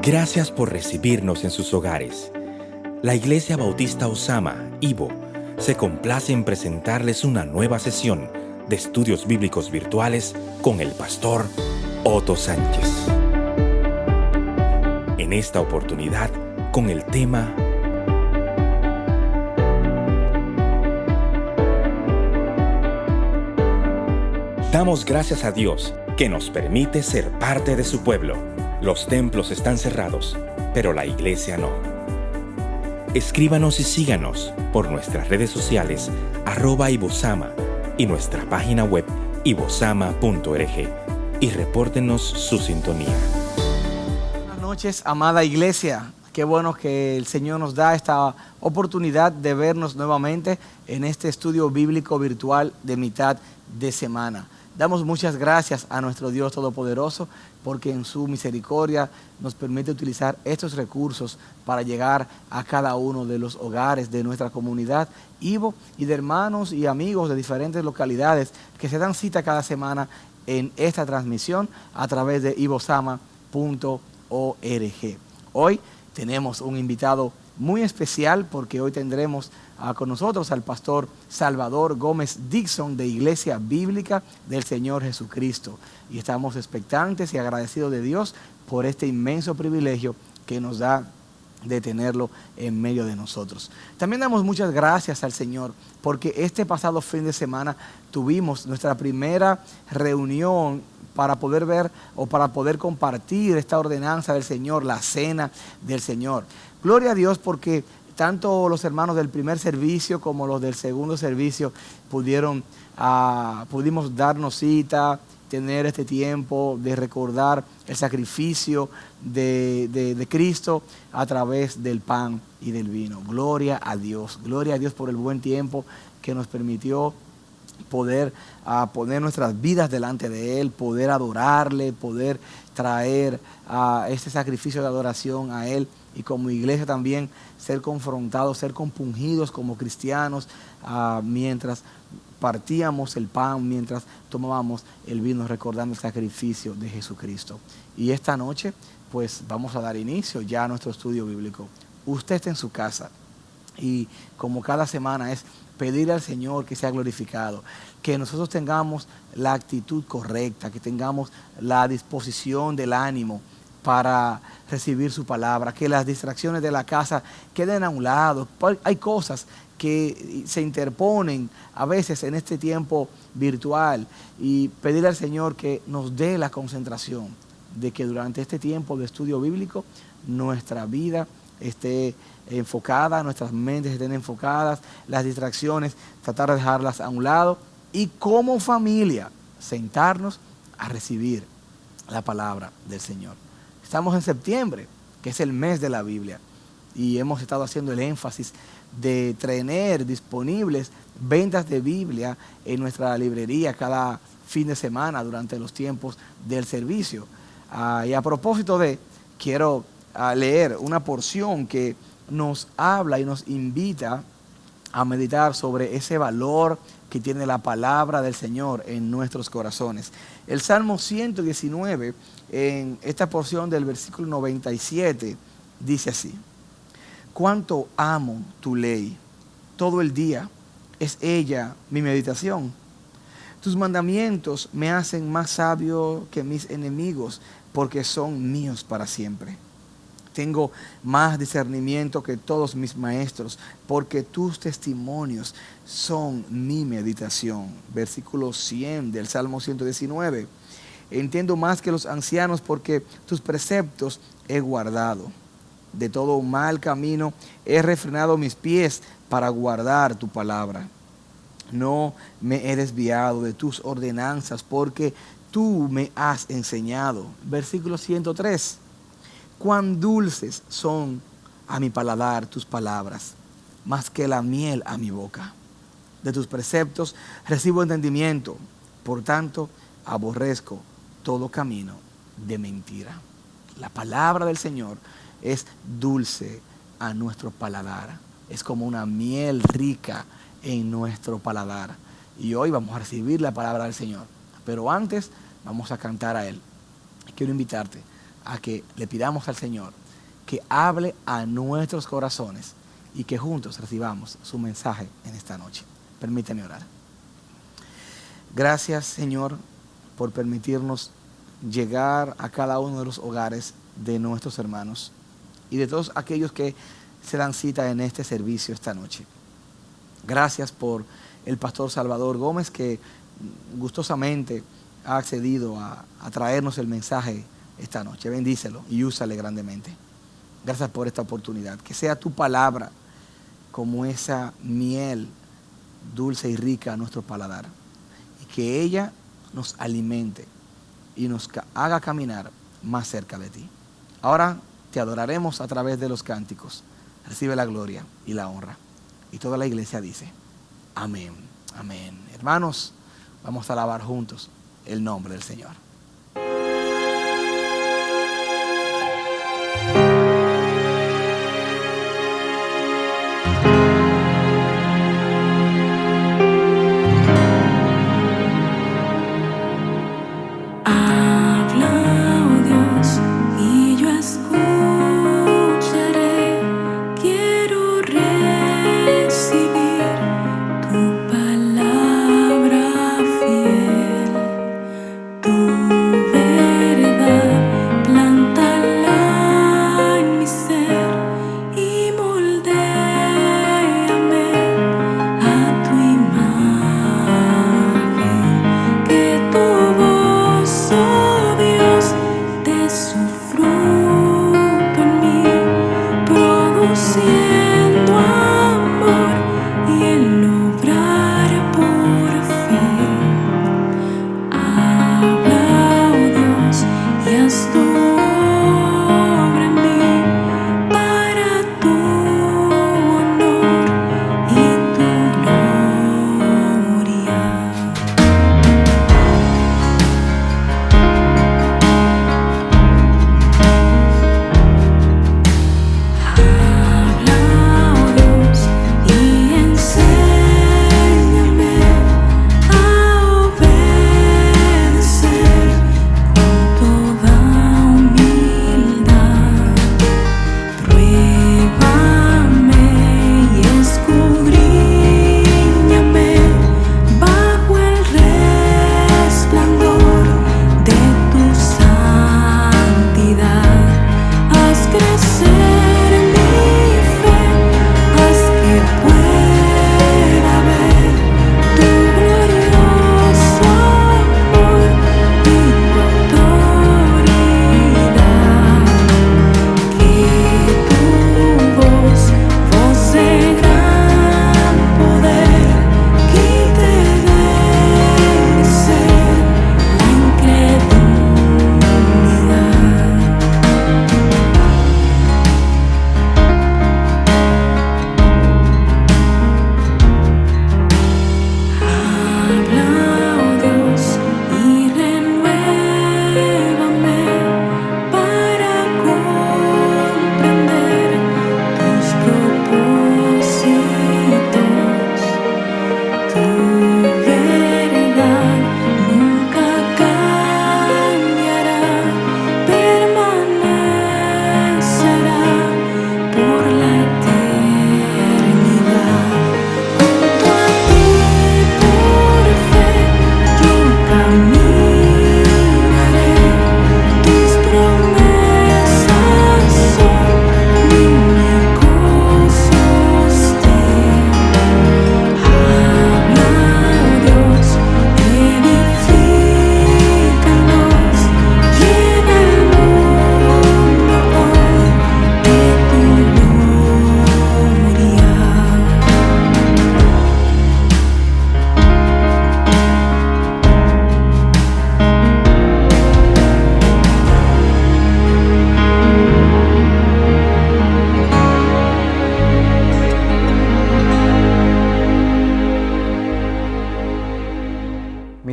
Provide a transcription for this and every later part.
Gracias por recibirnos en sus hogares. La Iglesia Bautista Osama, Ibo, se complace en presentarles una nueva sesión de estudios bíblicos virtuales con el pastor Otto Sánchez. En esta oportunidad, con el tema Damos gracias a Dios que nos permite ser parte de su pueblo. Los templos están cerrados, pero la iglesia no. Escríbanos y síganos por nuestras redes sociales @ibosama y nuestra página web ibosama.org y repórtenos su sintonía. Buenas noches, amada iglesia. Qué bueno que el Señor nos da esta oportunidad de vernos nuevamente en este estudio bíblico virtual de mitad de semana. Damos muchas gracias a nuestro Dios Todopoderoso porque en su misericordia nos permite utilizar estos recursos para llegar a cada uno de los hogares de nuestra comunidad Ibo y de hermanos y amigos de diferentes localidades que se dan cita cada semana en esta transmisión a través de ibosama.org. Hoy tenemos un invitado muy especial porque hoy tendremos con nosotros al pastor Salvador Gómez Dixon de Iglesia Bíblica del Señor Jesucristo. Y estamos expectantes y agradecidos de Dios por este inmenso privilegio que nos da de tenerlo en medio de nosotros. También damos muchas gracias al Señor porque este pasado fin de semana tuvimos nuestra primera reunión para poder ver o para poder compartir esta ordenanza del Señor, la cena del Señor. Gloria a Dios porque tanto los hermanos del primer servicio como los del segundo servicio pudimos darnos cita, tener este tiempo de recordar el sacrificio de Cristo a través del pan y del vino. Gloria a Dios por el buen tiempo que nos permitió poder poner nuestras vidas delante de Él, poder adorarle, poder traer este sacrificio de adoración a Él y como iglesia también ser confrontados, ser compungidos como cristianos mientras partíamos el pan, mientras tomábamos el vino recordando el sacrificio de Jesucristo. Y esta noche pues vamos a dar inicio ya a nuestro estudio bíblico. Usted está en su casa y como cada semana es pedir al Señor que sea glorificado, que nosotros tengamos la actitud correcta, que tengamos la disposición del ánimo para recibir su palabra, que las distracciones de la casa queden a un lado. Hay cosas que se interponen a veces en este tiempo virtual y pedir al Señor que nos dé la concentración de que durante este tiempo de estudio bíblico nuestra vida esté enfocada, nuestras mentes estén enfocadas, las distracciones tratar de dejarlas a un lado y como familia sentarnos a recibir la palabra del Señor. Estamos en septiembre, que es el mes de la Biblia, y hemos estado haciendo el énfasis de tener disponibles ventas de Biblia en nuestra librería cada fin de semana durante los tiempos del servicio. Y a propósito quiero leer una porción que nos habla y nos invita a meditar sobre ese valor que tiene la palabra del Señor en nuestros corazones. El Salmo 119, en esta porción del versículo 97, dice así: Cuánto amo tu ley, todo el día es ella mi meditación. Tus mandamientos me hacen más sabio que mis enemigos, porque son míos para siempre. Tengo más discernimiento que todos mis maestros, porque tus testimonios son mi meditación. Versículo 100 del Salmo 119. Entiendo más que los ancianos, porque tus preceptos he guardado. De todo mal camino he refrenado mis pies para guardar tu palabra. No me he desviado de tus ordenanzas, porque tú me has enseñado. Versículo 103. Cuán dulces son a mi paladar tus palabras, más que la miel a mi boca. De tus preceptos recibo entendimiento, por tanto aborrezco todo camino de mentira. La palabra del Señor es dulce a nuestro paladar, es como una miel rica en nuestro paladar. Y hoy vamos a recibir la palabra del Señor, pero antes vamos a cantar a Él. Quiero invitarte a que le pidamos al Señor que hable a nuestros corazones y que juntos recibamos su mensaje en esta noche. Permíteme orar. Gracias, Señor, por permitirnos llegar a cada uno de los hogares de nuestros hermanos y de todos aquellos que se dan cita en este servicio esta noche. Gracias por el pastor Salvador Gómez, que gustosamente ha accedido a traernos el mensaje esta noche. Bendícelo y úsale grandemente. Gracias por esta oportunidad. Que sea tu palabra como esa miel dulce y rica a nuestro paladar. Y que ella nos alimente y nos haga caminar más cerca de ti. Ahora te adoraremos a través de los cánticos. Recibe la gloria y la honra. Y toda la iglesia dice, amén, amén. Hermanos, vamos a alabar juntos el nombre del Señor.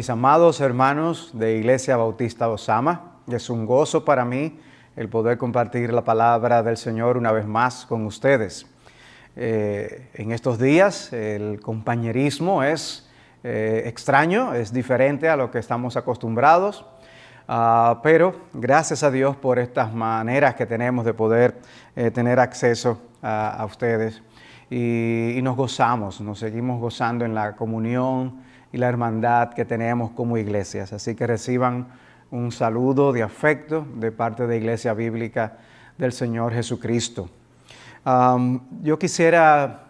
Mis amados hermanos de Iglesia Bautista Osama, es un gozo para mí el poder compartir la palabra del Señor una vez más con ustedes. En estos días el compañerismo es extraño, es diferente a lo que estamos acostumbrados. Pero gracias a Dios por estas maneras que tenemos de poder tener acceso a ustedes. Y nos gozamos, nos seguimos gozando en la comunión y la hermandad que tenemos como iglesias. Así que reciban un saludo de afecto de parte de Iglesia Bíblica del Señor Jesucristo. Yo quisiera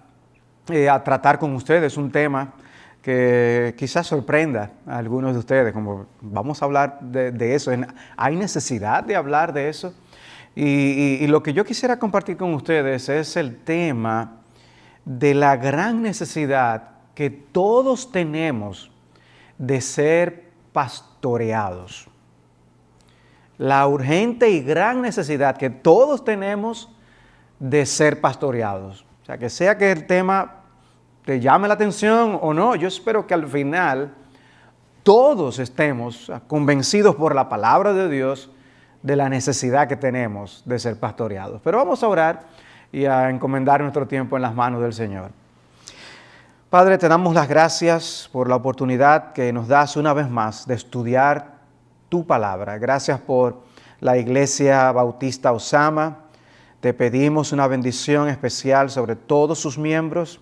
tratar con ustedes un tema que quizás sorprenda a algunos de ustedes, como vamos a hablar de eso. ¿Hay necesidad de hablar de eso? Y lo que yo quisiera compartir con ustedes es el tema de la gran necesidad que todos tenemos de ser pastoreados. La urgente y gran necesidad que todos tenemos de ser pastoreados. O sea que el tema te llame la atención o no, yo espero que al final todos estemos convencidos por la palabra de Dios de la necesidad que tenemos de ser pastoreados. Pero vamos a orar y a encomendar nuestro tiempo en las manos del Señor. Padre, te damos las gracias por la oportunidad que nos das una vez más de estudiar tu palabra. Gracias por la Iglesia Bautista Osama. Te pedimos una bendición especial sobre todos sus miembros.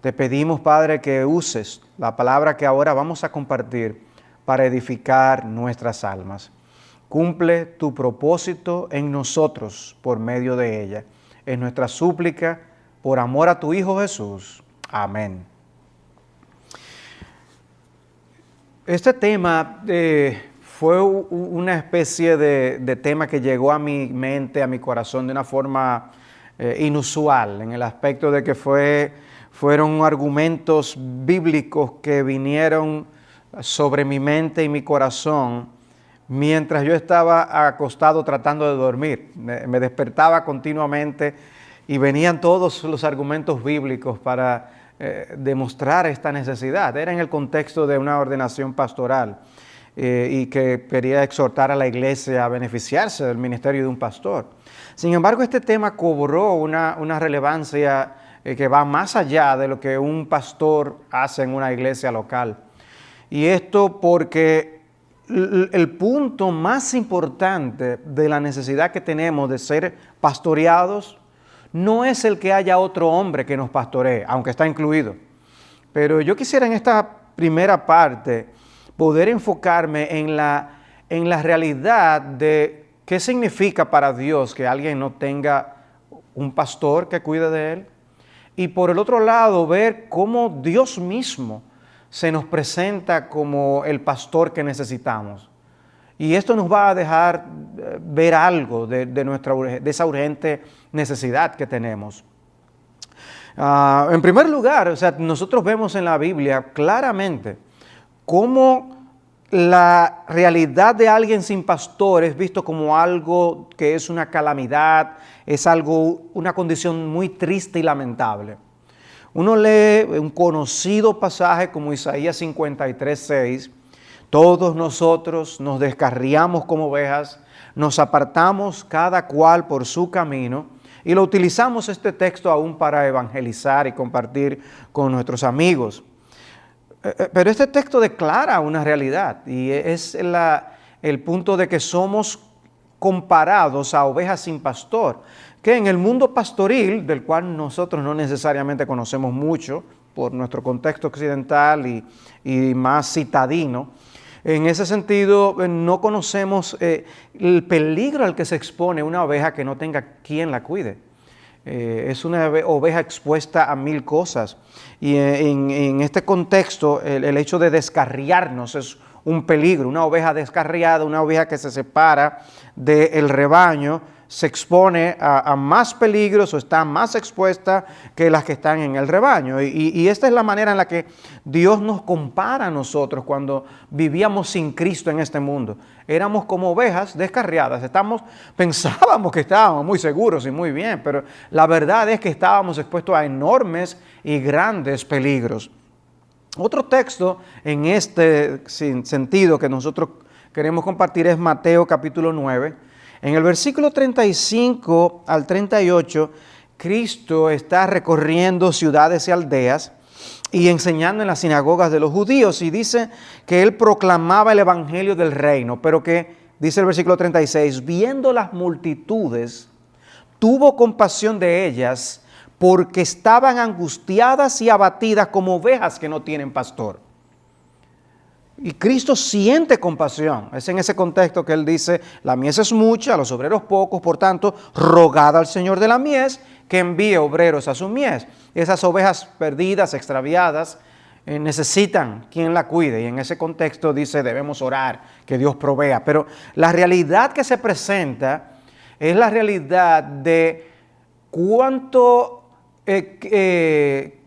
Te pedimos, Padre, que uses la palabra que ahora vamos a compartir para edificar nuestras almas. Cumple tu propósito en nosotros por medio de ella. Es nuestra súplica por amor a tu Hijo Jesús. Amén. Este tema fue una especie de tema que llegó a mi mente, a mi corazón de una forma inusual, en el aspecto de que fueron argumentos bíblicos que vinieron sobre mi mente y mi corazón mientras yo estaba acostado tratando de dormir. Me despertaba continuamente y venían todos los argumentos bíblicos para demostrar esta necesidad. Era en el contexto de una ordenación pastoral y que quería exhortar a la iglesia a beneficiarse del ministerio de un pastor. Sin embargo, este tema cobró una relevancia que va más allá de lo que un pastor hace en una iglesia local. Y esto porque el punto más importante de la necesidad que tenemos de ser pastoreados no es el que haya otro hombre que nos pastoree, aunque está incluido. Pero yo quisiera en esta primera parte poder enfocarme en la realidad de qué significa para Dios que alguien no tenga un pastor que cuide de él. Y por el otro lado, ver cómo Dios mismo se nos presenta como el pastor que necesitamos. Y esto nos va a dejar ver algo de esa urgente necesidad que tenemos. En primer lugar, nosotros vemos en la Biblia claramente cómo la realidad de alguien sin pastor es visto como algo que es una calamidad, es una condición muy triste y lamentable. Uno lee un conocido pasaje como Isaías 53:6, todos nosotros nos descarriamos como ovejas, nos apartamos cada cual por su camino, y lo utilizamos este texto aún para evangelizar y compartir con nuestros amigos. Pero este texto declara una realidad y es el punto de que somos comparados a ovejas sin pastor, que en el mundo pastoril, del cual nosotros no necesariamente conocemos mucho por nuestro contexto occidental y más citadino, en ese sentido no conocemos el peligro al que se expone una oveja que no tenga quien la cuide. Es una oveja expuesta a mil cosas y en este contexto el hecho de descarriarnos es un peligro. Una oveja descarriada, una oveja que se separa del rebaño, se expone a más peligros o está más expuesta que las que están en el rebaño. Y esta es la manera en la que Dios nos compara a nosotros cuando vivíamos sin Cristo en este mundo. Éramos como ovejas descarriadas. Pensábamos que estábamos muy seguros y muy bien, pero la verdad es que estábamos expuestos a enormes y grandes peligros. Otro texto en este sentido que nosotros queremos compartir es Mateo capítulo 9. En el versículo 35 al 38, Cristo está recorriendo ciudades y aldeas y enseñando en las sinagogas de los judíos, y dice que Él proclamaba el evangelio del reino, pero que dice el versículo 36, viendo las multitudes, tuvo compasión de ellas porque estaban angustiadas y abatidas como ovejas que no tienen pastor. Y Cristo siente compasión. Es en ese contexto que Él dice, la mies es mucha, los obreros pocos, por tanto, rogad al Señor de la mies que envíe obreros a su mies. Esas ovejas perdidas, extraviadas, necesitan quien la cuide. Y en ese contexto dice, debemos orar, que Dios provea. Pero la realidad que se presenta es la realidad de cuánto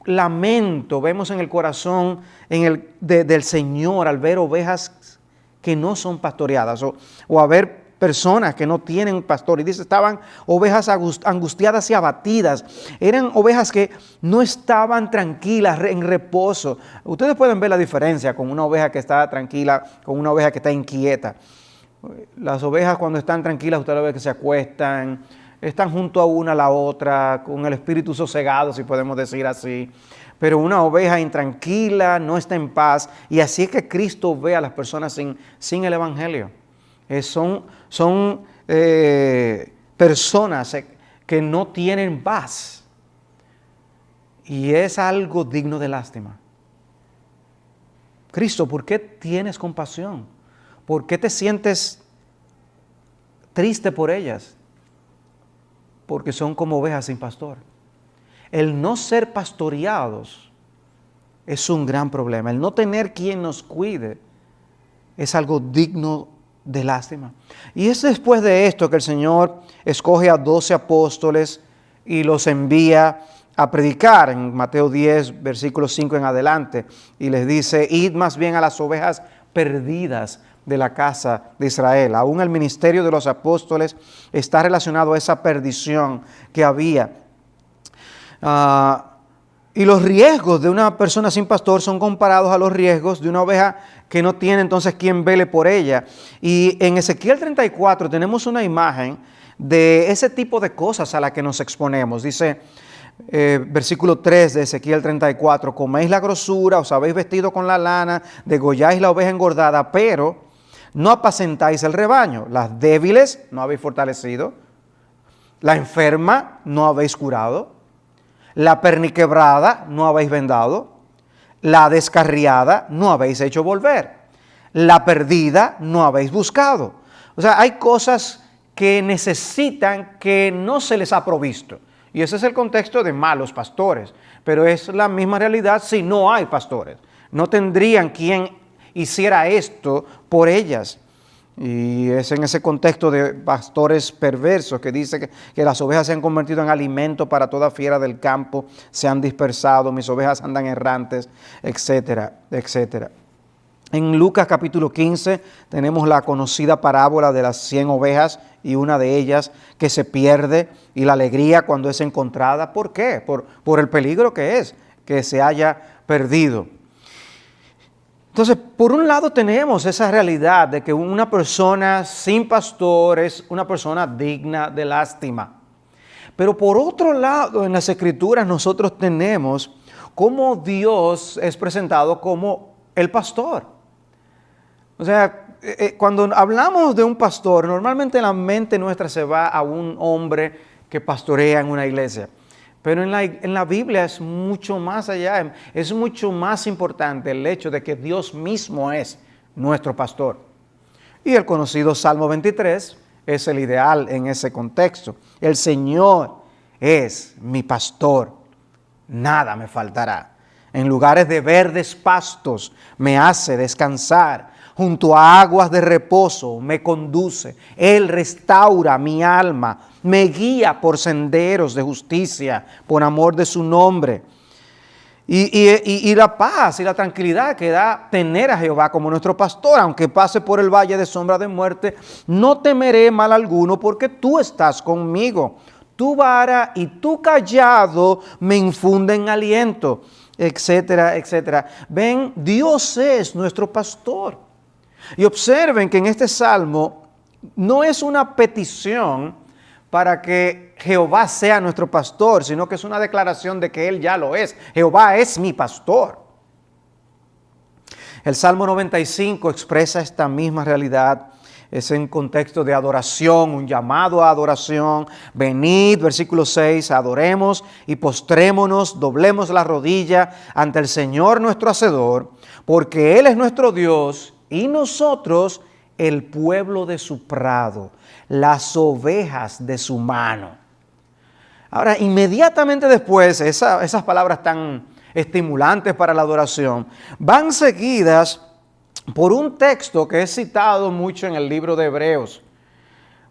lamento vemos en el corazón del Señor al ver ovejas que no son pastoreadas o a ver personas que no tienen pastor. Y dice, estaban ovejas angustiadas y abatidas. Eran ovejas que no estaban tranquilas, en reposo. Ustedes pueden ver la diferencia con una oveja que está tranquila, con una oveja que está inquieta. Las ovejas cuando están tranquilas, usted lo ve que se acuestan, están junto a una a la otra, con el espíritu sosegado, si podemos decir así. Pero una oveja intranquila no está en paz. Y así es que Cristo ve a las personas sin el Evangelio. Son personas que no tienen paz. Y es algo digno de lástima. Cristo, ¿por qué tienes compasión? ¿Por qué te sientes triste por ellas? Porque son como ovejas sin pastor. El no ser pastoreados es un gran problema. El no tener quien nos cuide es algo digno de lástima. Y es después de esto que el Señor escoge a 12 apóstoles y los envía a predicar en Mateo 10, versículo 5 en adelante. Y les dice, id más bien a las ovejas perdidas de la casa de Israel. Aún el ministerio de los apóstoles está relacionado a esa perdición que había. Y los riesgos de una persona sin pastor son comparados a los riesgos de una oveja que no tiene entonces quien vele por ella. Y en Ezequiel 34 tenemos una imagen de ese tipo de cosas a las que nos exponemos. Dice, versículo 3 de Ezequiel 34, coméis la grosura, os habéis vestido con la lana, degolláis la oveja engordada, pero no apacentáis el rebaño. Las débiles no habéis fortalecido, la enferma no habéis curado, la perniquebrada no habéis vendado, la descarriada no habéis hecho volver, la perdida no habéis buscado. O sea, hay cosas que necesitan que no se les ha provisto. Y ese es el contexto de malos pastores. Pero es la misma realidad si no hay pastores. No tendrían quien hiciera esto por ellas. Y es en ese contexto de pastores perversos que dice que las ovejas se han convertido en alimento para toda fiera del campo, se han dispersado, mis ovejas andan errantes, etcétera, etcétera. En Lucas capítulo 15 tenemos la conocida parábola de las 100 ovejas y una de ellas que se pierde y la alegría cuando es encontrada. ¿Por qué? Por el peligro que es que se haya perdido. Entonces, por un lado tenemos esa realidad de que una persona sin pastor es una persona digna de lástima. Pero por otro lado, en las Escrituras nosotros tenemos cómo Dios es presentado como el pastor. O sea, cuando hablamos de un pastor, normalmente la mente nuestra se va a un hombre que pastorea en una iglesia. Pero en la Biblia es mucho más allá, es mucho más importante el hecho de que Dios mismo es nuestro pastor. Y el conocido Salmo 23 es el ideal en ese contexto. El Señor es mi pastor, nada me faltará. En lugares de verdes pastos me hace descansar. Junto a aguas de reposo me conduce. Él restaura mi alma. Me guía por senderos de justicia, por amor de su nombre. Y la paz y la tranquilidad que da tener a Jehová como nuestro pastor, aunque pase por el valle de sombra de muerte, no temeré mal alguno porque tú estás conmigo. Tu vara y tu cayado me infunden aliento, etcétera, etcétera. Ven, Dios es nuestro pastor. Y observen que en este salmo no es una petición para que Jehová sea nuestro pastor, sino que es una declaración de que Él ya lo es. Jehová es mi pastor. El Salmo 95 expresa esta misma realidad. es en contexto de adoración, un llamado a adoración. Venid, versículo 6, adoremos y postrémonos, doblemos la rodilla ante el Señor nuestro Hacedor, porque Él es nuestro Dios y nosotros el pueblo de su prado, las ovejas de su mano. Ahora, inmediatamente después, esas palabras tan estimulantes para la adoración, van seguidas por un texto que es citado mucho en el libro de Hebreos.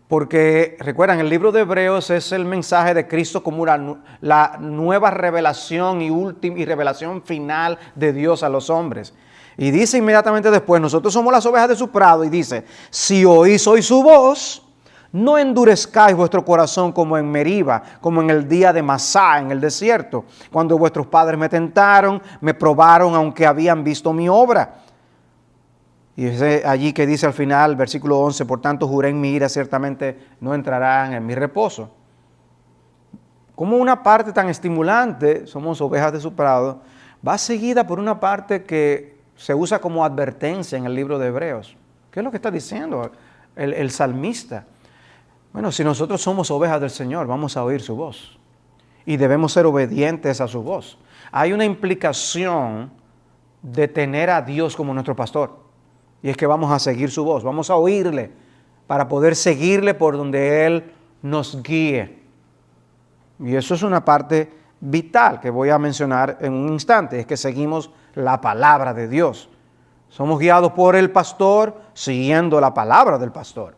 Porque, recuerdan, el libro de Hebreos es el mensaje de Cristo como la nueva revelación y revelación final de Dios a los hombres. Y dice inmediatamente después, nosotros somos las ovejas de su prado, y dice, si oís hoy su voz, no endurezcáis vuestro corazón como en Meriba, como en el día de Masá, en el desierto, cuando vuestros padres me tentaron, me probaron, aunque habían visto mi obra. Y es allí que dice al final, versículo 11, por tanto juré en mi ira, ciertamente no entrarán en mi reposo. Como una parte tan estimulante, somos ovejas de su prado, va seguida por una parte que se usa como advertencia en el libro de Hebreos. ¿Qué es lo que está diciendo el salmista? Bueno, si nosotros somos ovejas del Señor, vamos a oír su voz. Y debemos ser obedientes a su voz. Hay una implicación de tener a Dios como nuestro pastor. Y es que vamos a seguir su voz, vamos a oírle para poder seguirle por donde Él nos guíe. Y eso es una parte vital que voy a mencionar en un instante, es que seguimos la palabra de Dios. Somos guiados por el pastor siguiendo la palabra del pastor.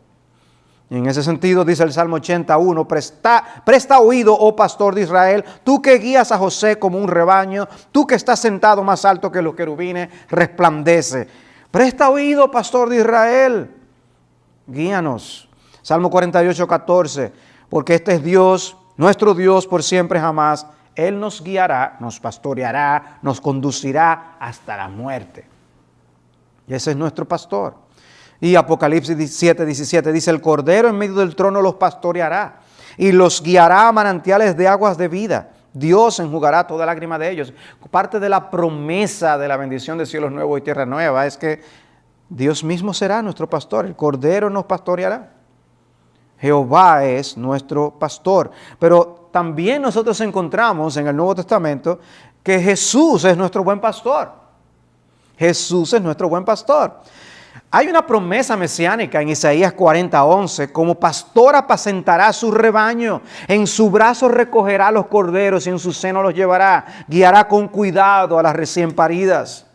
Y en ese sentido dice el Salmo 81, presta oído, oh pastor de Israel, tú que guías a José como un rebaño, tú que estás sentado más alto que los querubines, resplandece. Presta oído, pastor de Israel, guíanos. Salmo 48, 14, porque este es Dios, nuestro Dios por siempre jamás. Él nos guiará, nos pastoreará, nos conducirá hasta la muerte. Y ese es nuestro pastor. Y Apocalipsis 7, 17 dice, el Cordero en medio del trono los pastoreará y los guiará a manantiales de aguas de vida. Dios enjugará toda lágrima de ellos. Parte de la promesa de la bendición de cielos nuevos y tierra nueva es que Dios mismo será nuestro pastor. El Cordero nos pastoreará. Jehová es nuestro pastor. Pero también nosotros encontramos en el Nuevo Testamento que Jesús es nuestro buen pastor. Jesús es nuestro buen pastor. Hay una promesa mesiánica en Isaías 40:11, como pastor apacentará su rebaño, en su brazo recogerá los corderos y en su seno los llevará, guiará con cuidado a las recién paridas.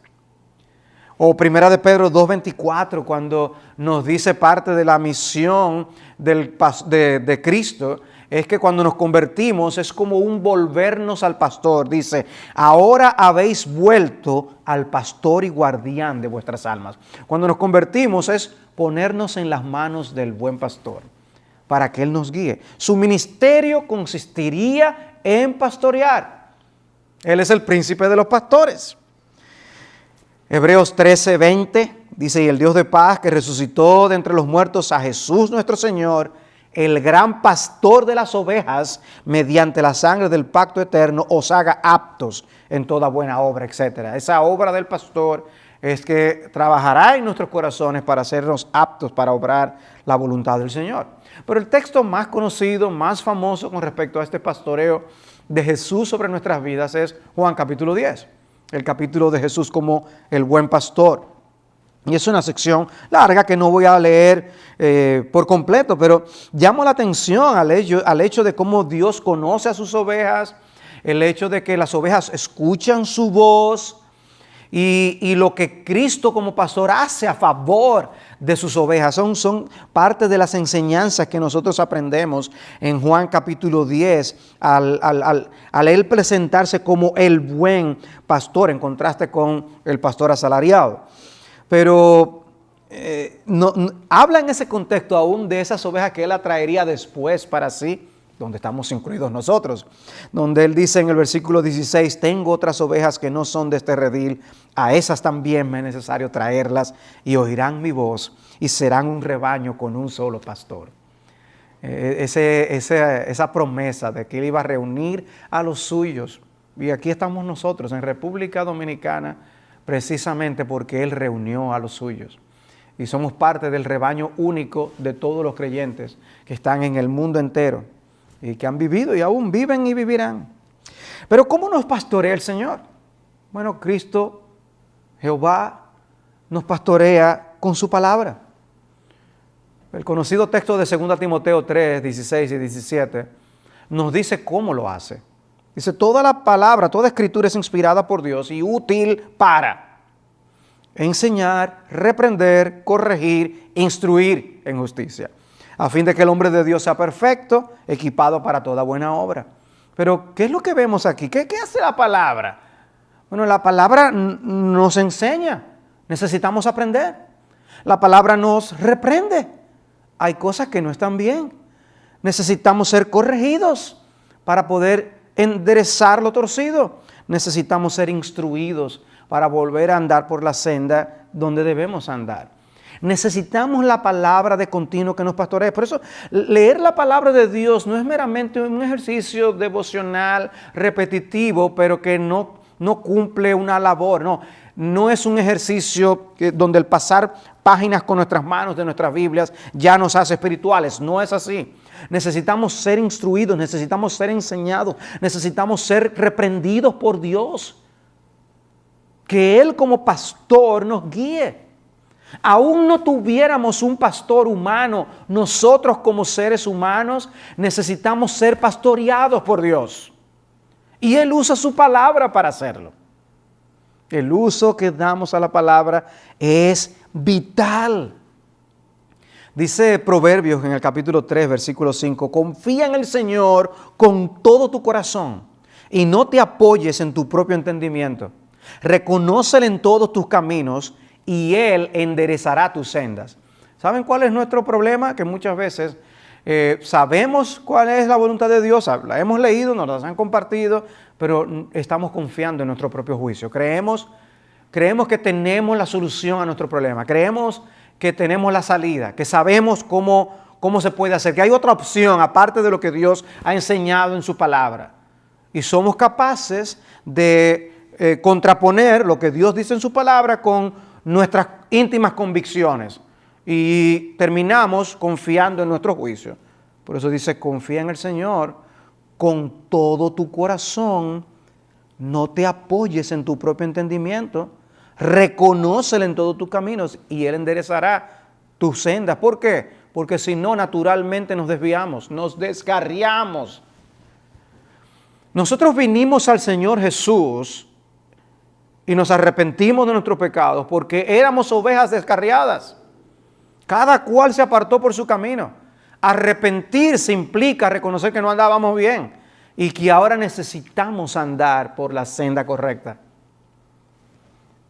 O Primera de Pedro 2:24, cuando nos dice parte de la misión de Cristo, es que cuando nos convertimos es como un volvernos al pastor. Dice, ahora habéis vuelto al pastor y guardián de vuestras almas. Cuando nos convertimos es ponernos en las manos del buen pastor para que Él nos guíe. Su ministerio consistiría en pastorear. Él es el príncipe de los pastores. Hebreos 13:20 dice, y el Dios de paz que resucitó de entre los muertos a Jesús nuestro Señor, el gran pastor de las ovejas, mediante la sangre del pacto eterno, os haga aptos en toda buena obra, etc. Esa obra del pastor es que trabajará en nuestros corazones para hacernos aptos para obrar la voluntad del Señor. Pero el texto más conocido, más famoso con respecto a este pastoreo de Jesús sobre nuestras vidas es Juan capítulo 10, el capítulo de Jesús como el buen pastor. Y es una sección larga que no voy a leer por completo, pero llamo la atención al hecho de cómo Dios conoce a sus ovejas, el hecho de que las ovejas escuchan su voz y lo que Cristo como pastor hace a favor de sus ovejas. Son parte de las enseñanzas que nosotros aprendemos en Juan capítulo 10 al Él presentarse como el buen pastor en contraste con el pastor asalariado. Pero habla en ese contexto aún de esas ovejas que Él atraería después para sí, donde estamos incluidos nosotros, donde Él dice en el versículo 16, tengo otras ovejas que no son de este redil, a esas también me es necesario traerlas y oirán mi voz y serán un rebaño con un solo pastor. Esa promesa de que Él iba a reunir a los suyos, y aquí estamos nosotros en República Dominicana, precisamente porque Él reunió a los suyos. y somos parte del rebaño único de todos los creyentes que están en el mundo entero y que han vivido y aún viven y vivirán. Pero ¿cómo nos pastorea el Señor? Bueno, Cristo, Jehová, nos pastorea con su palabra. El conocido texto de 2 Timoteo 3, 16 y 17 nos dice cómo lo hace. Dice, toda la palabra, toda escritura es inspirada por Dios y útil para enseñar, reprender, corregir, instruir en justicia, a fin de que el hombre de Dios sea perfecto, equipado para toda buena obra. Pero, ¿qué es lo que vemos aquí? ¿Qué hace la palabra? Bueno, la palabra nos enseña, necesitamos aprender. La palabra nos reprende. Hay cosas que no están bien. Necesitamos ser corregidos para poder enderezar lo torcido. Necesitamos ser instruidos para volver a andar por la senda donde debemos andar. Necesitamos la palabra de continuo que nos pastoree. Por eso, leer la palabra de Dios no es meramente un ejercicio devocional repetitivo, pero que no cumple una labor. No es un ejercicio donde el pasar páginas con nuestras manos de nuestras Biblias ya nos hace espirituales. No es así. Necesitamos ser instruidos, necesitamos ser enseñados, necesitamos ser reprendidos por Dios. Que Él como pastor nos guíe. Aún no tuviéramos un pastor humano, nosotros como seres humanos necesitamos ser pastoreados por Dios. Y Él usa su palabra para hacerlo. El uso que damos a la palabra es vital. Dice Proverbios en el capítulo 3, versículo 5, confía en el Señor con todo tu corazón y no te apoyes en tu propio entendimiento. Reconócele en todos tus caminos y Él enderezará tus sendas. ¿Saben cuál es nuestro problema? Que muchas veces sabemos cuál es la voluntad de Dios, la hemos leído, nos las han compartido, pero estamos confiando en nuestro propio juicio. Creemos que tenemos la solución a nuestro problema. Creemos que tenemos la salida, que sabemos cómo se puede hacer, que hay otra opción aparte de lo que Dios ha enseñado en su palabra. Y somos capaces de contraponer lo que Dios dice en su palabra con nuestras íntimas convicciones y terminamos confiando en nuestro juicio. Por eso dice, confía en el Señor con todo tu corazón, no te apoyes en tu propio entendimiento, reconócele en todos tus caminos y Él enderezará tus sendas. ¿Por qué? Porque si no, naturalmente nos desviamos, nos descarriamos. Nosotros vinimos al Señor Jesús y nos arrepentimos de nuestros pecados porque éramos ovejas descarriadas. Cada cual se apartó por su camino. Arrepentirse implica reconocer que no andábamos bien y que ahora necesitamos andar por la senda correcta.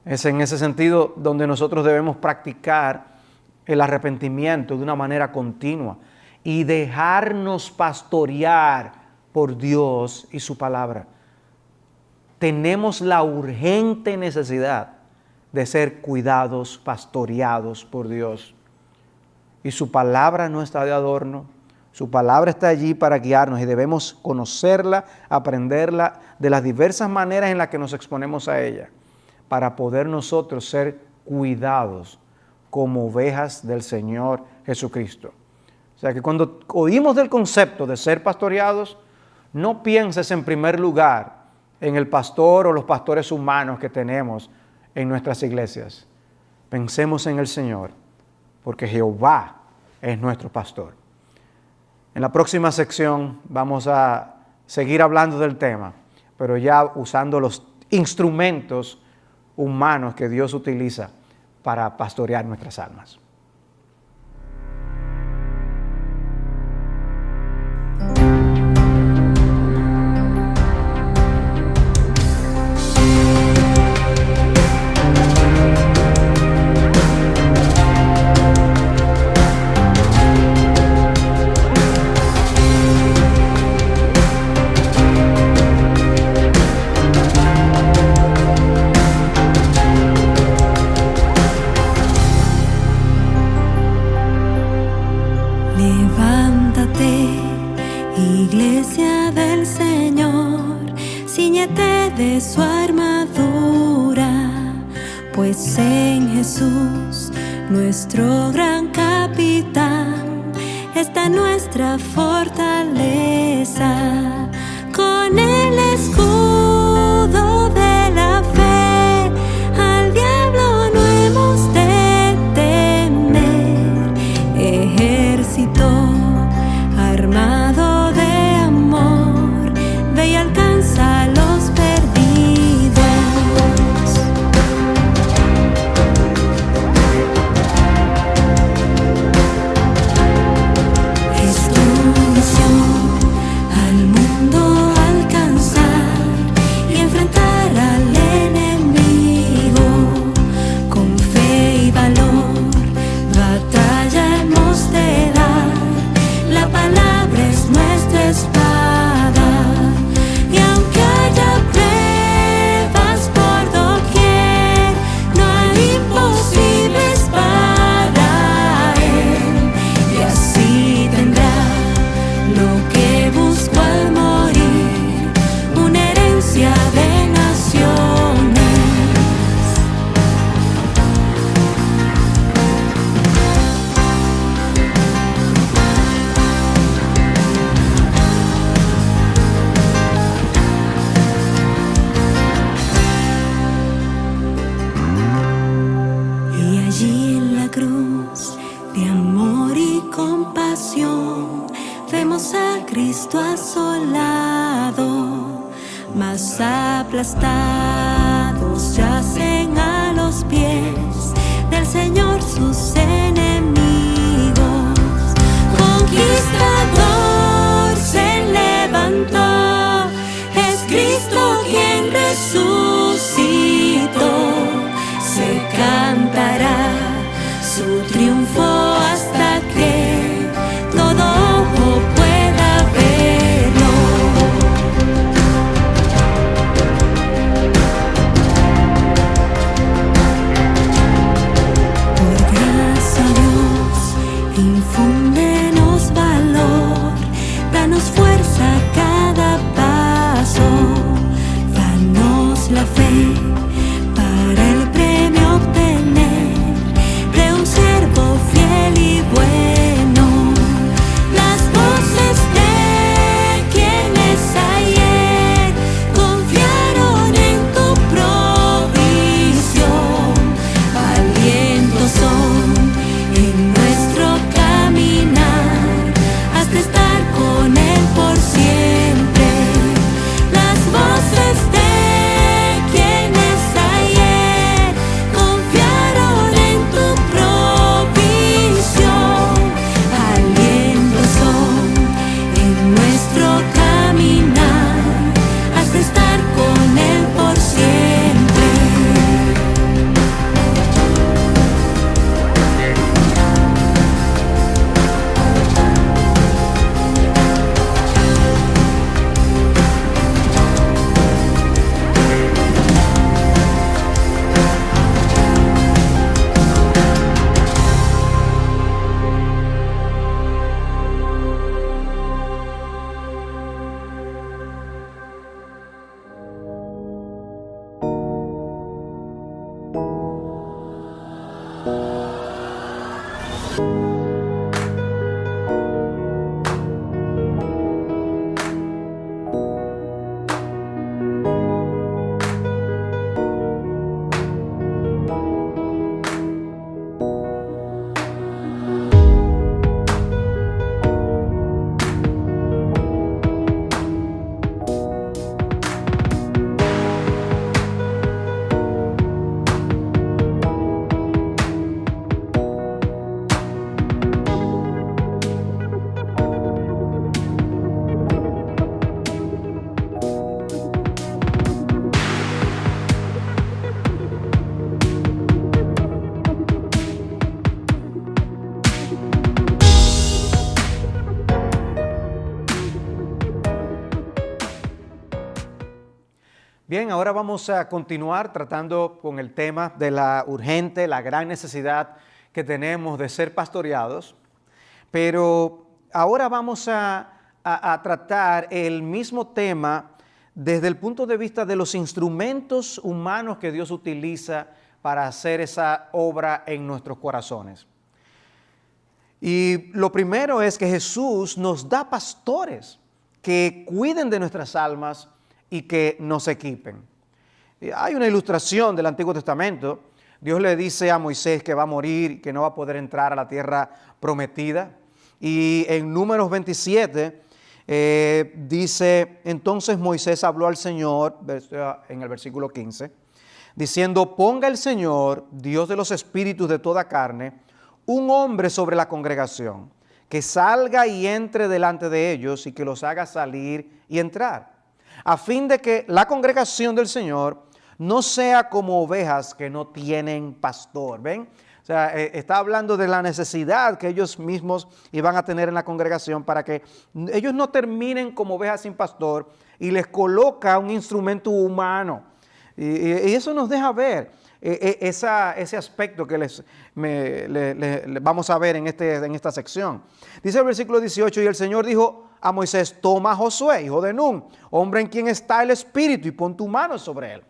Es en ese sentido donde nosotros debemos practicar el arrepentimiento de una manera continua y dejarnos pastorear por Dios y su palabra. Tenemos la urgente necesidad de ser cuidados, pastoreados por Dios. Y su palabra no está de adorno, su palabra está allí para guiarnos y debemos conocerla, aprenderla de las diversas maneras en las que nos exponemos a ella, para poder nosotros ser cuidados como ovejas del Señor Jesucristo. O sea que cuando oímos del concepto de ser pastoreados, no pienses en primer lugar en el pastor o los pastores humanos que tenemos en nuestras iglesias. Pensemos en el Señor, porque Jehová es nuestro pastor. En la próxima sección vamos a seguir hablando del tema, pero ya usando los instrumentos humanos que Dios utiliza para pastorear nuestras almas. Levántate, Iglesia del Señor, cíñete de su armadura, pues en Jesús nuestro gran capitán, está nuestra fortaleza. Con el escudo de la fe, al diablo no hemos de temer. Ejército armado de amor, ve y alcanza a los perdidos. Es tu misión al mundo alcanzar y enfrentar al enemigo con fe y valor. Batalla hemos de dar, la palabra es nuestra espada. Y aunque haya pruebas por doquier, no hay imposibles para Él. Y así tendrá lo que buscó al morir, una herencia de naciones. Y allí en la cruz de amor y compasión vemos a Cristo asolado, mas aplastados yacen a los pies del Señor sus enemigos. Conquistador se levantó, es Cristo quien resucitó. Se cantará su triunfo hasta que todo ojo pueda verlo. Por gracia Dios, infúndenos valor, danos fuerza a cada paso, danos la fe para el premio obtener de un siervo fiel y bueno. Las voces de quienes ayer confiaron en tu provisión, alientos son en nuestro caminar hasta estar con Él por siempre. Las voces de quienes ayer confiaron en tu provisión, alientos son en nuestro caminar hasta estar con Él por siempre. Bien, ahora vamos a continuar tratando con el tema de la urgente, la gran necesidad que tenemos de ser pastoreados, pero ahora vamos a tratar el mismo tema desde el punto de vista de los instrumentos humanos que Dios utiliza para hacer esa obra en nuestros corazones. Y lo primero es que Jesús nos da pastores que cuiden de nuestras almas y que nos equipen. Hay una ilustración del Antiguo Testamento. Dios le dice a Moisés que va a morir y que no va a poder entrar a la tierra prometida. Y en Números 27 dice, entonces Moisés habló al Señor, en el versículo 15, diciendo, ponga el Señor, Dios de los espíritus de toda carne, un hombre sobre la congregación, que salga y entre delante de ellos y que los haga salir y entrar, a fin de que la congregación del Señor no sea como ovejas que no tienen pastor. ¿Ven? O sea, está hablando de la necesidad que ellos mismos iban a tener en la congregación para que ellos no terminen como ovejas sin pastor, y les coloca un instrumento humano. Y eso nos deja ver ese aspecto que vamos a ver en esta sección. Dice el versículo 18, y el Señor dijo a Moisés, toma a Josué, hijo de Nun, hombre en quien está el Espíritu, y pon tu mano sobre él.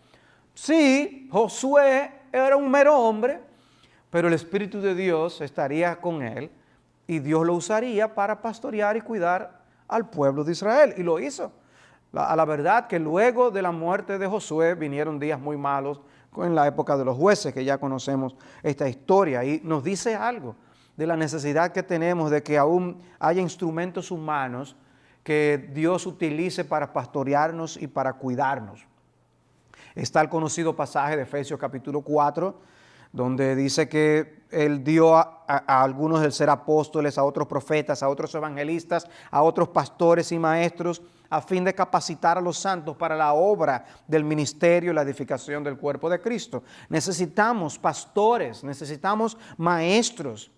Sí, Josué era un mero hombre, pero el Espíritu de Dios estaría con él y Dios lo usaría para pastorear y cuidar al pueblo de Israel. Y lo hizo. A la verdad que luego de la muerte de Josué vinieron días muy malos en la época de los jueces, que ya conocemos esta historia. Y nos dice algo de la necesidad que tenemos de que aún haya instrumentos humanos que Dios utilice para pastorearnos y para cuidarnos. Está el conocido pasaje de Efesios capítulo 4, donde dice que Él dio a algunos el ser apóstoles, a otros profetas, a otros evangelistas, a otros pastores y maestros, a fin de capacitar a los santos para la obra del ministerio y la edificación del cuerpo de Cristo. Necesitamos pastores, necesitamos maestros.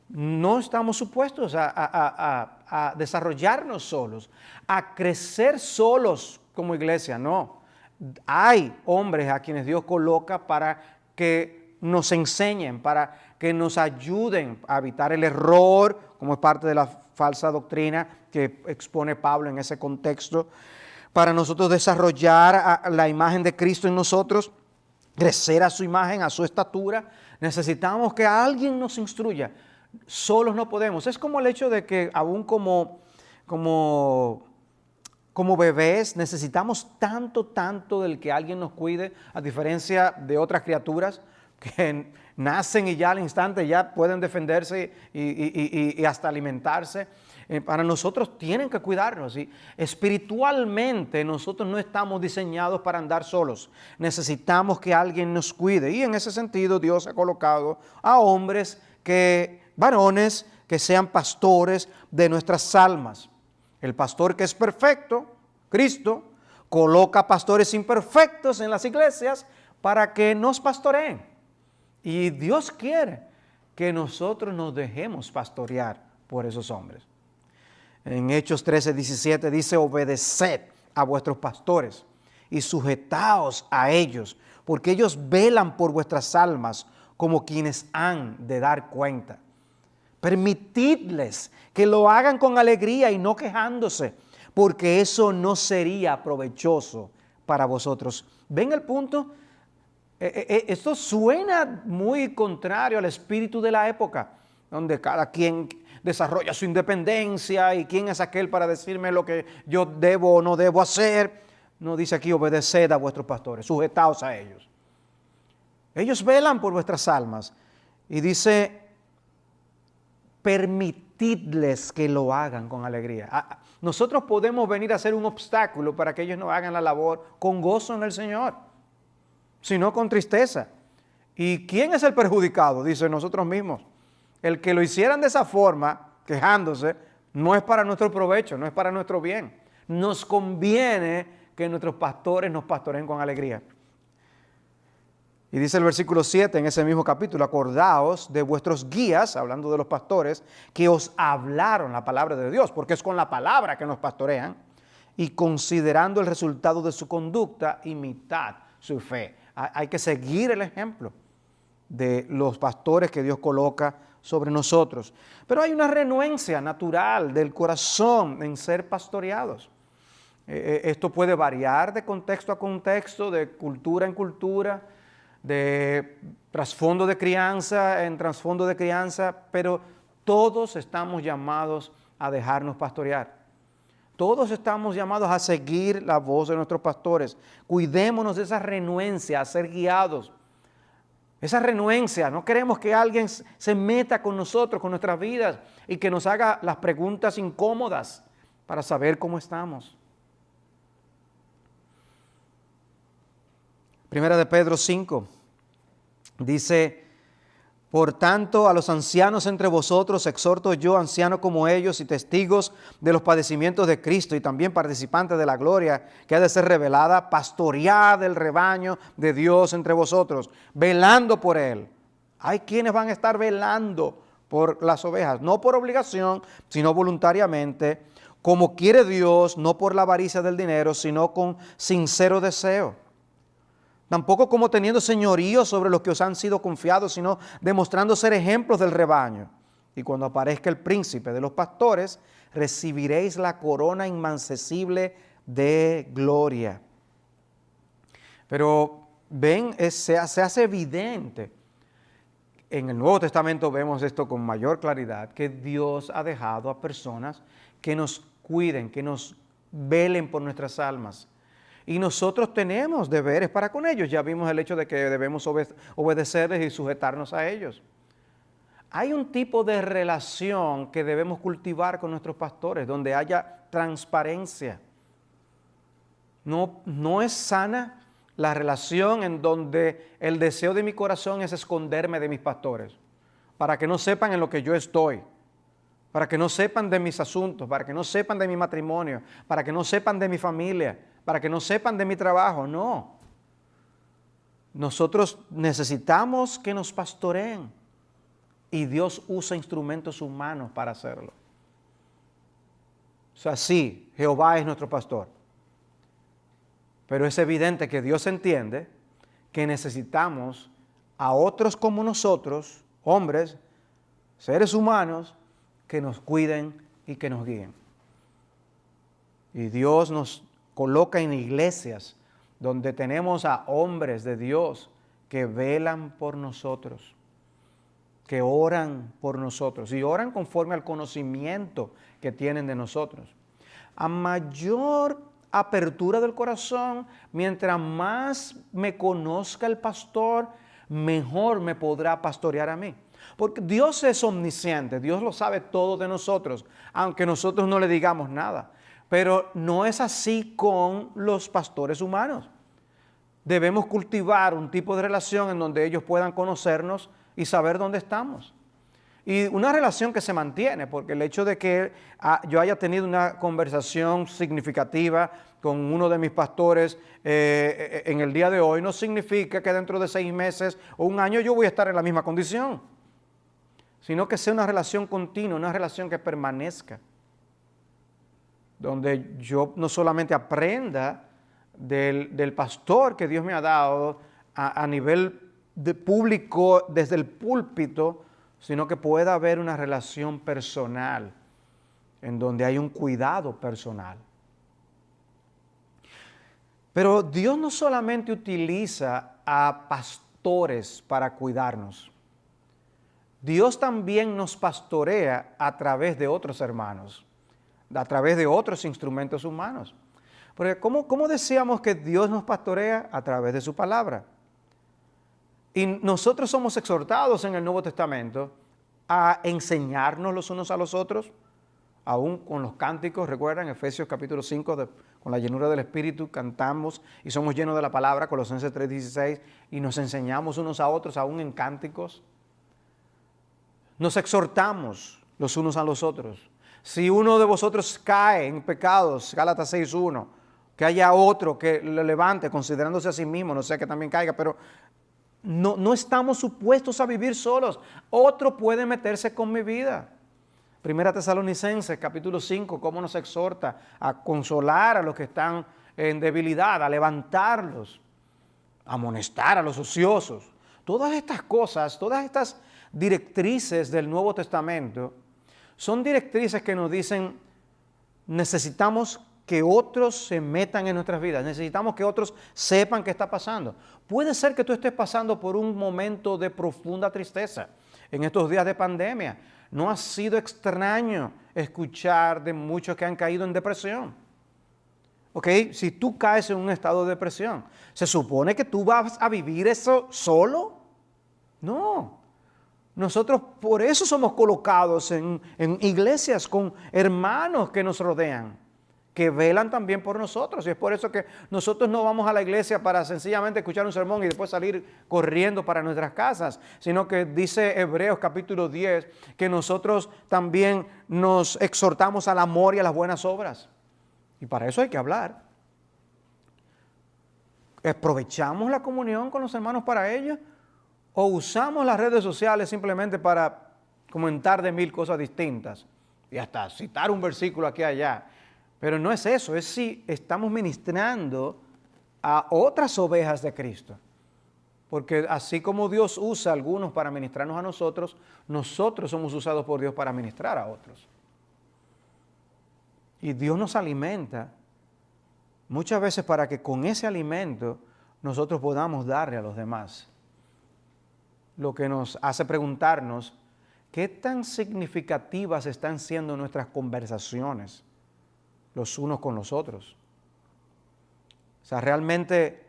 No estamos supuestos a desarrollarnos solos, a crecer solos como iglesia, no. Hay hombres a quienes Dios coloca para que nos enseñen, para que nos ayuden a evitar el error, como es parte de la falsa doctrina que expone Pablo en ese contexto, para nosotros desarrollar la imagen de Cristo en nosotros, crecer a su imagen, a su estatura. Necesitamos que alguien nos instruya. Solos no podemos. Es como el hecho de que aún como bebés necesitamos tanto del que alguien nos cuide, a diferencia de otras criaturas que nacen y ya al instante ya pueden defenderse y hasta alimentarse. Para nosotros tienen que cuidarnos. Y espiritualmente nosotros no estamos diseñados para andar solos. Necesitamos que alguien nos cuide. Y en ese sentido Dios ha colocado a hombres, varones que sean pastores de nuestras almas. El pastor que es perfecto, Cristo, coloca pastores imperfectos en las iglesias para que nos pastoreen. Y Dios quiere que nosotros nos dejemos pastorear por esos hombres. En Hechos 13:17 dice, obedeced a vuestros pastores y sujetaos a ellos, porque ellos velan por vuestras almas como quienes han de dar cuenta. Permitidles que lo hagan con alegría y no quejándose, porque eso no sería provechoso para vosotros. ¿Ven el punto? Esto suena muy contrario al espíritu de la época, donde cada quien desarrolla su independencia y quién es aquel para decirme lo que yo debo o no debo hacer. No, dice aquí, obedeced a vuestros pastores, sujetaos a ellos. Ellos velan por vuestras almas. Y dice, permitidles que lo hagan con alegría. Nosotros podemos venir a ser un obstáculo para que ellos no hagan la labor con gozo en el Señor, sino con tristeza. ¿Y quién es el perjudicado? Dice, nosotros mismos. El que lo hicieran de esa forma, quejándose, no es para nuestro provecho, no es para nuestro bien. Nos conviene que nuestros pastores nos pastoreen con alegría. Y dice el versículo 7 en ese mismo capítulo, acordaos de vuestros guías, hablando de los pastores, que os hablaron la palabra de Dios, porque es con la palabra que nos pastorean, y considerando el resultado de su conducta, imitad su fe. Hay que seguir el ejemplo de los pastores que Dios coloca sobre nosotros. Pero hay una renuencia natural del corazón en ser pastoreados. Esto puede variar de contexto a contexto, de cultura en cultura. de trasfondo de crianza en trasfondo de crianza, pero todos estamos llamados a dejarnos pastorear. Todos estamos llamados a seguir la voz de nuestros pastores. Cuidémonos de esa renuencia a ser guiados. Esa renuencia, no queremos que alguien se meta con nosotros, con nuestras vidas, y que nos haga las preguntas incómodas para saber cómo estamos. Primera de Pedro 5 dice: por tanto, a los ancianos entre vosotros exhorto yo, anciano como ellos y testigos de los padecimientos de Cristo y también participantes de la gloria que ha de ser revelada, pastoread el rebaño de Dios entre vosotros, velando por él. Hay quienes van a estar velando por las ovejas, no por obligación, sino voluntariamente, como quiere Dios, no por la avaricia del dinero, sino con sincero deseo. Tampoco como teniendo señorío sobre los que os han sido confiados, sino demostrando ser ejemplos del rebaño. Y cuando aparezca el príncipe de los pastores, recibiréis la corona inmancesible de gloria. Pero ven, se hace evidente. En el Nuevo Testamento vemos esto con mayor claridad, que Dios ha dejado a personas que nos cuiden, que nos velen por nuestras almas. Y nosotros tenemos deberes para con ellos. Ya vimos el hecho de que debemos obedecerles y sujetarnos a ellos. Hay un tipo de relación que debemos cultivar con nuestros pastores, donde haya transparencia. No es sana la relación en donde el deseo de mi corazón es esconderme de mis pastores, para que no sepan en lo que yo estoy, para que no sepan de mis asuntos, para que no sepan de mi matrimonio, para que no sepan de mi familia, para que no sepan de mi trabajo. No. Nosotros necesitamos que nos pastoreen y Dios usa instrumentos humanos para hacerlo. O sea, sí, Jehová es nuestro pastor. Pero es evidente que Dios entiende que necesitamos a otros como nosotros, hombres, seres humanos, que nos cuiden y que nos guíen. Y Dios nos coloca en iglesias donde tenemos a hombres de Dios que velan por nosotros, que oran por nosotros y oran conforme al conocimiento que tienen de nosotros. A mayor apertura del corazón, mientras más me conozca el pastor, mejor me podrá pastorear a mí. Porque Dios es omnisciente, Dios lo sabe todo de nosotros, aunque nosotros no le digamos nada. Pero no es así con los pastores humanos. Debemos cultivar un tipo de relación en donde ellos puedan conocernos y saber dónde estamos. Y una relación que se mantiene, porque el hecho de que yo haya tenido una conversación significativa con uno de mis pastores en el día de hoy, no significa que dentro de 6 meses o un año yo voy a estar en la misma condición, sino que sea una relación continua, una relación que permanezca, donde yo no solamente aprenda del pastor que Dios me ha dado a nivel de público desde el púlpito, sino que pueda haber una relación personal en donde hay un cuidado personal. Pero Dios no solamente utiliza a pastores para cuidarnos. Dios también nos pastorea a través de otros hermanos, a través de otros instrumentos humanos. Porque ¿cómo decíamos que Dios nos pastorea? A través de su palabra. Y nosotros somos exhortados en el Nuevo Testamento a enseñarnos los unos a los otros, aún con los cánticos. Recuerdan, Efesios capítulo 5, con la llenura del Espíritu, cantamos y somos llenos de la palabra, Colosenses 3:16, y nos enseñamos unos a otros, aún en cánticos. Nos exhortamos los unos a los otros. Si uno de vosotros cae en pecados, Gálatas 6:1, que haya otro que le levante, considerándose a sí mismo, no sea que también caiga, pero no estamos supuestos a vivir solos. Otro puede meterse con mi vida. Primera Tesalonicenses, capítulo 5, cómo nos exhorta a consolar a los que están en debilidad, a levantarlos, a amonestar a los ociosos. Todas estas cosas, todas estas directrices del Nuevo Testamento, son directrices que nos dicen, necesitamos que otros se metan en nuestras vidas. Necesitamos que otros sepan qué está pasando. Puede ser que tú estés pasando por un momento de profunda tristeza en estos días de pandemia. No ha sido extraño escuchar de muchos que han caído en depresión. ¿Ok? Si tú caes en un estado de depresión, ¿se supone que tú vas a vivir eso solo? No. Nosotros por eso somos colocados en iglesias con hermanos que nos rodean, que velan también por nosotros. Y es por eso que nosotros no vamos a la iglesia para sencillamente escuchar un sermón y después salir corriendo para nuestras casas, sino que dice Hebreos capítulo 10 que nosotros también nos exhortamos al amor y a las buenas obras. Y para eso hay que hablar. ¿Aprovechamos la comunión con los hermanos para ello? ¿O usamos las redes sociales simplemente para comentar de mil cosas distintas? Y hasta citar un versículo aquí y allá. Pero no es eso, es si estamos ministrando a otras ovejas de Cristo. Porque así como Dios usa a algunos para ministrarnos a nosotros, nosotros somos usados por Dios para ministrar a otros. Y Dios nos alimenta muchas veces para que con ese alimento nosotros podamos darle a los demás. Lo que nos hace preguntarnos, ¿qué tan significativas están siendo nuestras conversaciones los unos con los otros? O sea, realmente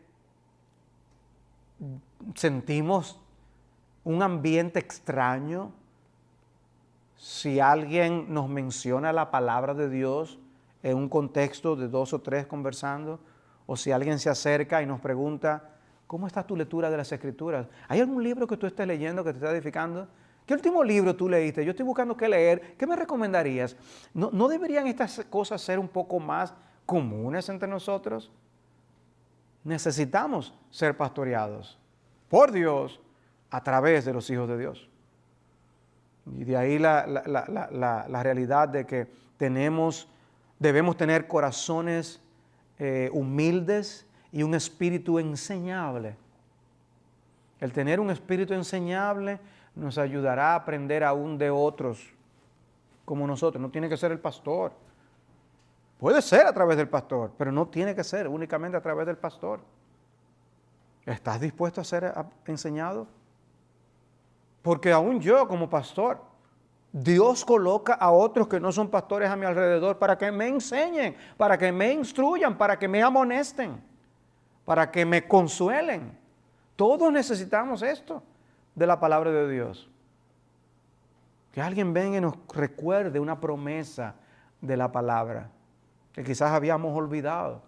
sentimos un ambiente extraño si alguien nos menciona la palabra de Dios en un contexto de 2 o 3 conversando, o si alguien se acerca y nos pregunta, ¿cómo está tu lectura de las Escrituras? ¿Hay algún libro que tú estés leyendo que te está edificando? ¿Qué último libro tú leíste? Yo estoy buscando qué leer. ¿Qué me recomendarías? ¿No deberían estas cosas ser un poco más comunes entre nosotros? Necesitamos ser pastoreados por Dios a través de los hijos de Dios. Y de ahí la realidad de que debemos tener corazones humildes y un espíritu enseñable. El tener un espíritu enseñable nos ayudará a aprender aún de otros como nosotros. No tiene que ser el pastor. Puede ser a través del pastor, pero no tiene que ser únicamente a través del pastor. ¿Estás dispuesto a ser enseñado? Porque aún yo como pastor, Dios coloca a otros que no son pastores a mi alrededor para que me enseñen, para que me instruyan, para que me amonesten, para que me consuelen. Todos necesitamos esto de la palabra de Dios. Que alguien venga y nos recuerde una promesa de la palabra que quizás habíamos olvidado.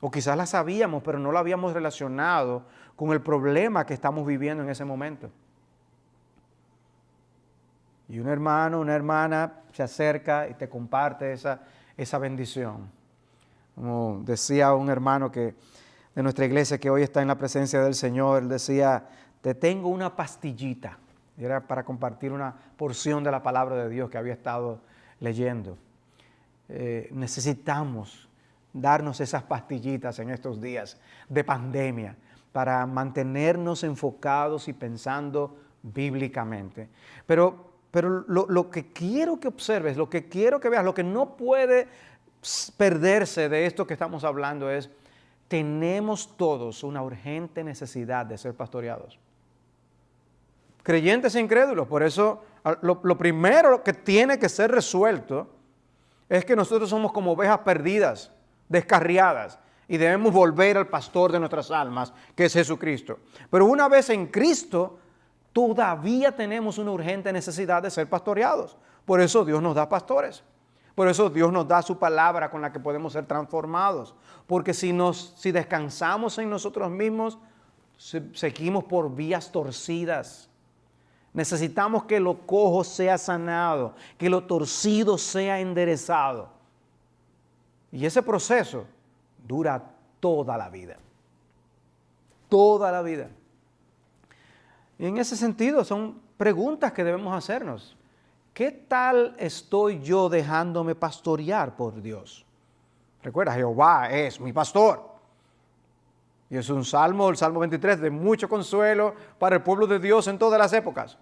O quizás la sabíamos, pero no la habíamos relacionado con el problema que estamos viviendo en ese momento. Y un hermano, una hermana se acerca y te comparte esa bendición. Como decía un hermano de nuestra iglesia que hoy está en la presencia del Señor, él decía, te tengo una pastillita. Y era para compartir una porción de la palabra de Dios que había estado leyendo. Necesitamos darnos esas pastillitas en estos días de pandemia para mantenernos enfocados y pensando bíblicamente. Pero lo que quiero que observes, lo que quiero que veas, lo que no puede perderse de esto que estamos hablando es, tenemos todos una urgente necesidad de ser pastoreados. Creyentes e incrédulos. Por eso lo primero que tiene que ser resuelto es que nosotros somos como ovejas perdidas, descarriadas, y debemos volver al pastor de nuestras almas, que es Jesucristo. Pero una vez en Cristo, todavía tenemos una urgente necesidad de ser pastoreados. Por eso Dios nos da pastores. Por eso Dios nos da su palabra con la que podemos ser transformados. Porque si descansamos en nosotros mismos, seguimos por vías torcidas. Necesitamos que lo cojo sea sanado, que lo torcido sea enderezado. Y ese proceso dura toda la vida. Toda la vida. Y en ese sentido son preguntas que debemos hacernos. ¿Qué tal estoy yo dejándome pastorear por Dios? Recuerda, Jehová es mi pastor. Y es un salmo, el Salmo 23, de mucho consuelo para el pueblo de Dios en todas las épocas.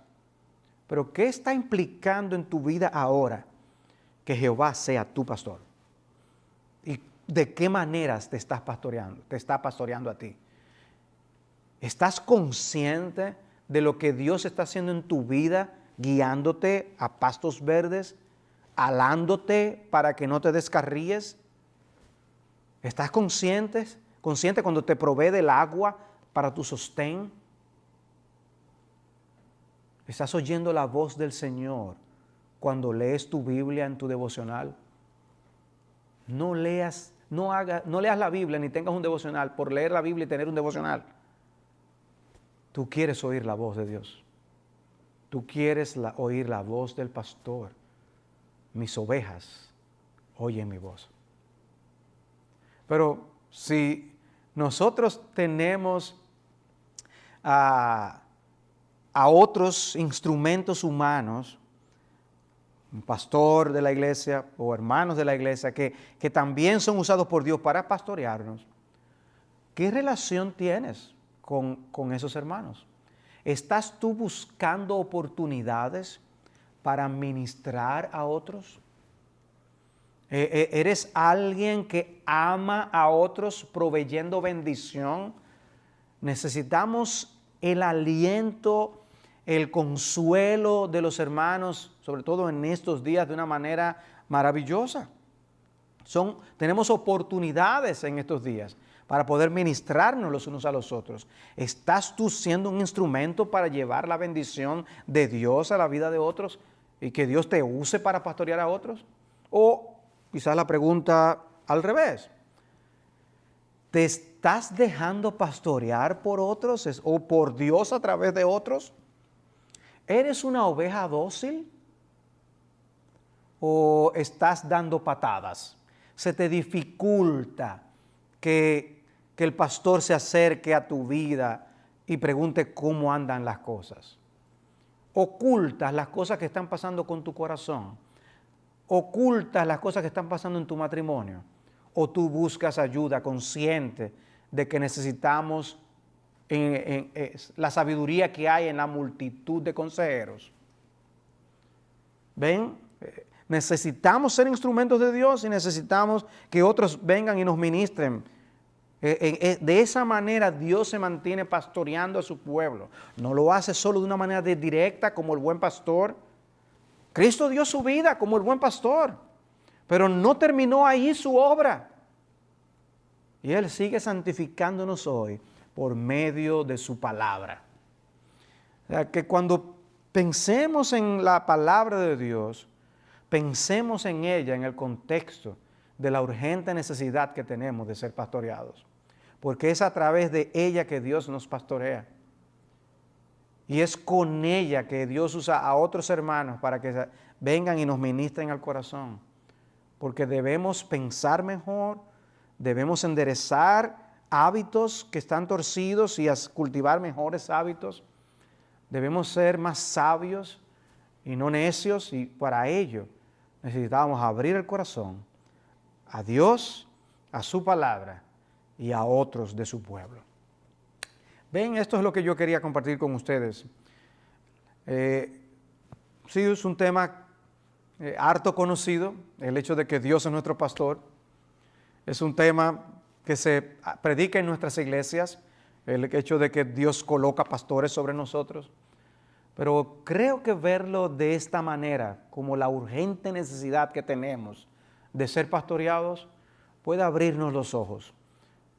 Pero ¿qué está implicando en tu vida ahora que Jehová sea tu pastor? de qué maneras te está pastoreando a ti. ¿Estás consciente de lo que Dios está haciendo en tu vida, guiándote a pastos verdes, alándote para que no te descarríes? ¿Estás consciente cuando te provee del agua para tu sostén? ¿Estás oyendo la voz del Señor cuando lees tu Biblia en tu devocional? No leas la Biblia ni tengas un devocional por leer la Biblia y tener un devocional. Tú quieres oír la voz de Dios. Tú quieres oír la voz del pastor. Mis ovejas oyen mi voz. Pero si nosotros tenemos a otros instrumentos humanos, un pastor de la iglesia o hermanos de la iglesia que también son usados por Dios para pastorearnos, ¿qué relación tienes con esos hermanos? ¿Estás tú buscando oportunidades para ministrar a otros? ¿Eres alguien que ama a otros proveyendo bendición? Necesitamos el aliento, el consuelo de los hermanos, sobre todo en estos días, de una manera maravillosa. Tenemos oportunidades en estos días para poder ministrarnos los unos a los otros. ¿Estás tú siendo un instrumento para llevar la bendición de Dios a la vida de otros y que Dios te use para pastorear a otros? O quizás la pregunta al revés. ¿Te estás dejando pastorear por otros o por Dios a través de otros? ¿Eres una oveja dócil o estás dando patadas? ¿Se te dificulta que el pastor se acerque a tu vida y pregunte cómo andan las cosas? ¿Ocultas las cosas que están pasando con tu corazón? ¿Ocultas las cosas que están pasando en tu matrimonio? ¿O tú buscas ayuda consciente de que necesitamos la sabiduría que hay en la multitud de consejeros? ¿Ven? Necesitamos ser instrumentos de Dios y necesitamos que otros vengan y nos ministren. De esa manera Dios se mantiene pastoreando a su pueblo. No lo hace solo de una manera directa como el buen pastor. Cristo dio su vida como el buen pastor, pero no terminó ahí su obra. Y Él sigue santificándonos hoy por medio de su palabra. O sea, que cuando pensemos en la palabra de Dios, pensemos en ella en el contexto de la urgente necesidad que tenemos de ser pastoreados, porque es a través de ella que Dios nos pastorea. Y es con ella que Dios usa a otros hermanos para que vengan y nos ministren al corazón. Porque debemos pensar mejor, debemos enderezar hábitos que están torcidos y cultivar mejores hábitos. Debemos ser más sabios y no necios, y para ello necesitamos abrir el corazón a Dios, a su palabra y a otros de su pueblo. Ven, esto es lo que yo quería compartir con ustedes. Sí, es un tema harto conocido, el hecho de que Dios es nuestro pastor. Es un tema que se predica en nuestras iglesias, el hecho de que Dios coloca pastores sobre nosotros. Pero creo que verlo de esta manera, como la urgente necesidad que tenemos de ser pastoreados, puede abrirnos los ojos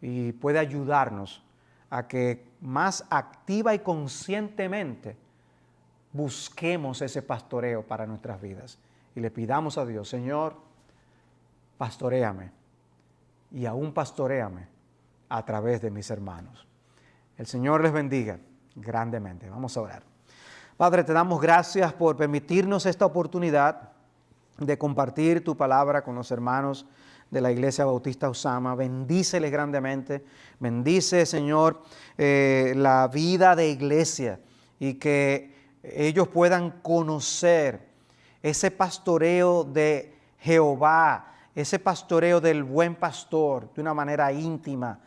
y puede ayudarnos a que más activa y conscientemente busquemos ese pastoreo para nuestras vidas. Y le pidamos a Dios, Señor, pastoréame y aún pastoréame a través de mis hermanos. El Señor les bendiga grandemente. Vamos a orar. Padre, te damos gracias por permitirnos esta oportunidad de compartir tu palabra con los hermanos de la Iglesia Bautista Osama. Bendíceles grandemente. Bendice, Señor, la vida de iglesia y que ellos puedan conocer ese pastoreo de Jehová, ese pastoreo del buen pastor de una manera íntima,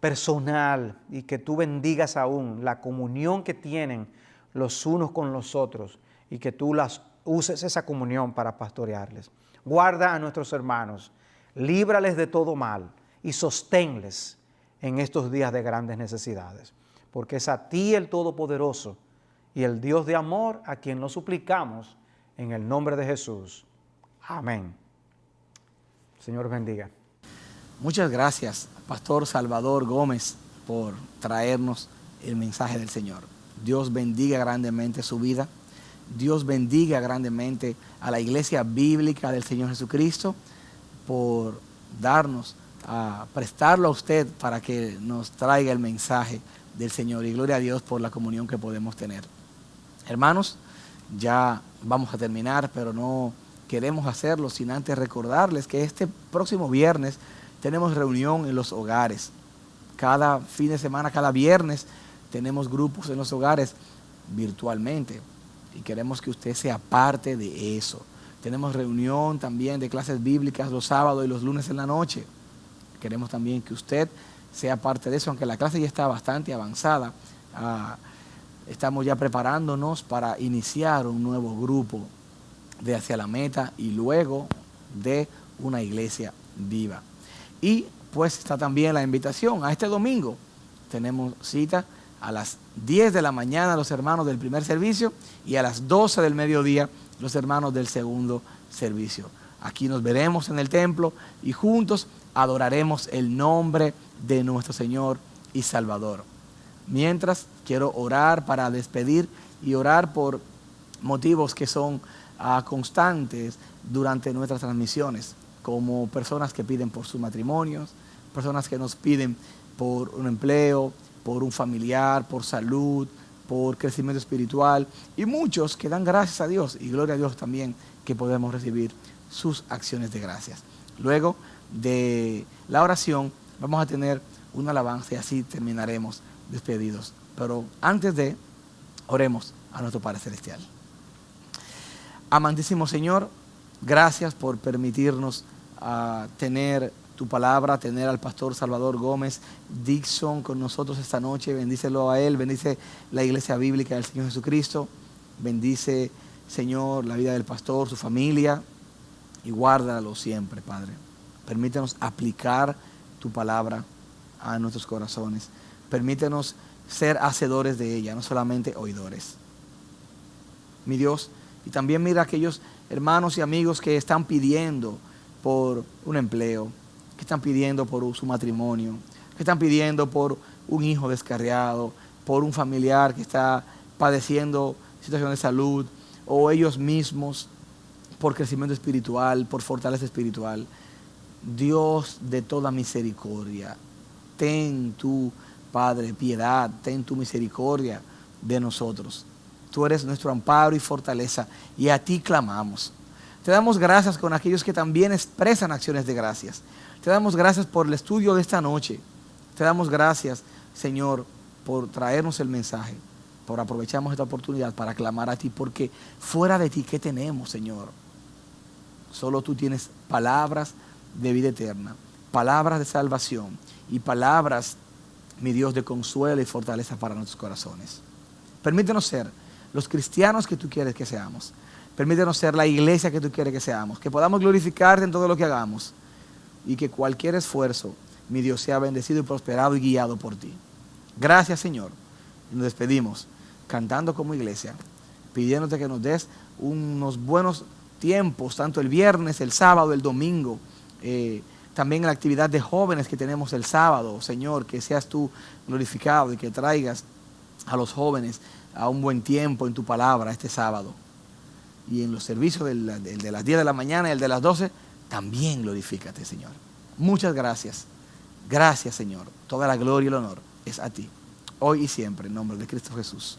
personal, y que tú bendigas aún la comunión que tienen los unos con los otros y que tú uses esa comunión para pastorearles. Guarda a nuestros hermanos, líbrales de todo mal y sosténles en estos días de grandes necesidades. Porque es a ti el Todopoderoso y el Dios de amor a quien lo suplicamos en el nombre de Jesús. Amén. Señor bendiga. Muchas gracias, Pastor Salvador Gómez, por traernos el mensaje del Señor. Dios bendiga grandemente su vida. Dios bendiga grandemente a la Iglesia Bíblica del Señor Jesucristo por darnos, a prestarlo a usted para que nos traiga el mensaje del Señor. Y gloria a Dios por la comunión que podemos tener. Hermanos, ya vamos a terminar, pero no queremos hacerlo sin antes recordarles que este próximo viernes tenemos reunión en los hogares. Cada fin de semana, cada viernes, tenemos grupos en los hogares virtualmente y queremos que usted sea parte de eso. Tenemos reunión también de clases bíblicas los sábados y los lunes en la noche. Queremos también que usted sea parte de eso, aunque la clase ya está bastante avanzada. Estamos ya preparándonos para iniciar un nuevo grupo de Hacia la Meta y luego de una iglesia viva. Y pues está también la invitación a este domingo. Tenemos cita a las 10 de la mañana los hermanos del primer servicio y a las 12 del mediodía los hermanos del segundo servicio. Aquí nos veremos en el templo y juntos adoraremos el nombre de nuestro Señor y Salvador. Mientras, quiero orar para despedir y orar por motivos que son constantes durante nuestras transmisiones, como personas que piden por sus matrimonios, personas que nos piden por un empleo, por un familiar, por salud, por crecimiento espiritual, y muchos que dan gracias a Dios, y gloria a Dios también que podemos recibir sus acciones de gracias. Luego de la oración vamos a tener una alabanza y así terminaremos despedidos. Pero antes de, oremos a nuestro Padre Celestial. Amantísimo Señor, gracias por permitirnos tener tu palabra, tener al Pastor Salvador Gómez Dixon con nosotros esta noche. Bendícelo a él, bendice la Iglesia Bíblica del Señor Jesucristo, bendice, Señor, la vida del pastor, su familia, y guárdalo siempre, Padre. Permítenos aplicar tu palabra a nuestros corazones. Permítenos ser hacedores de ella, no solamente oidores. Mi Dios, y también mira a aquellos hermanos y amigos que están pidiendo por un empleo, que están pidiendo por su matrimonio, que están pidiendo por un hijo descarriado, por un familiar que está padeciendo situación de salud, o ellos mismos por crecimiento espiritual, por fortaleza espiritual. Dios de toda misericordia, ten tu, Padre, piedad, ten tu misericordia de nosotros. Tú eres nuestro amparo y fortaleza, y a ti clamamos. Te damos gracias con aquellos que también expresan acciones de gracias. Te damos gracias por el estudio de esta noche. Te damos gracias, Señor, por traernos el mensaje. Por aprovechamos esta oportunidad para clamar a ti, porque fuera de ti, ¿qué tenemos, Señor? Solo tú tienes palabras de vida eterna, palabras de salvación y palabras, mi Dios, de consuelo y fortaleza para nuestros corazones. Permítenos ser los cristianos que tú quieres que seamos. Permítenos ser la iglesia que tú quieres que seamos, que podamos glorificarte en todo lo que hagamos y que cualquier esfuerzo, mi Dios, sea bendecido y prosperado y guiado por ti. Gracias, Señor. Nos despedimos cantando como iglesia, pidiéndote que nos des unos buenos tiempos, tanto el viernes, el sábado, el domingo, también en la actividad de jóvenes que tenemos el sábado. Señor, que seas tú glorificado y que traigas a los jóvenes a un buen tiempo en tu palabra este sábado. Y en los servicios el de las 10 de la mañana y el de las 12, también glorifícate, Señor. Muchas gracias. Gracias, Señor. Toda la gloria y el honor es a ti, hoy y siempre, en nombre de Cristo Jesús.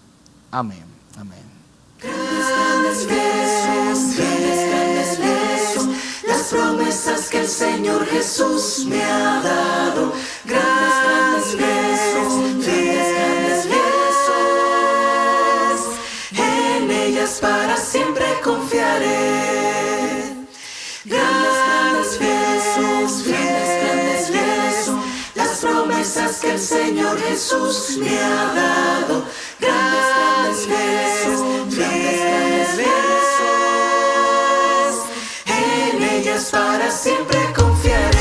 Amén. Amén. Grandes besos, las promesas que el Señor Jesús me ha dado. Grandes besos, grandes besos, en ellas para siempre confiaré. Grandes besos, las promesas que el Señor Jesús me ha dado. Grandes besos, en ellas para siempre confiaré.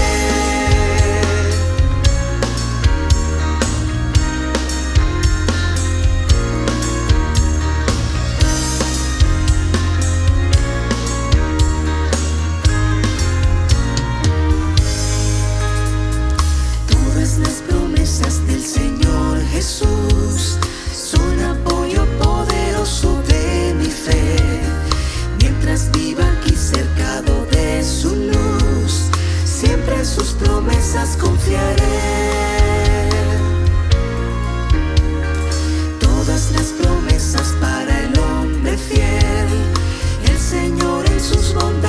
mientras viva aquí cercado de su luz, siempre en sus promesas confiaré. Todas las promesas para el hombre fiel, el Señor en sus bondades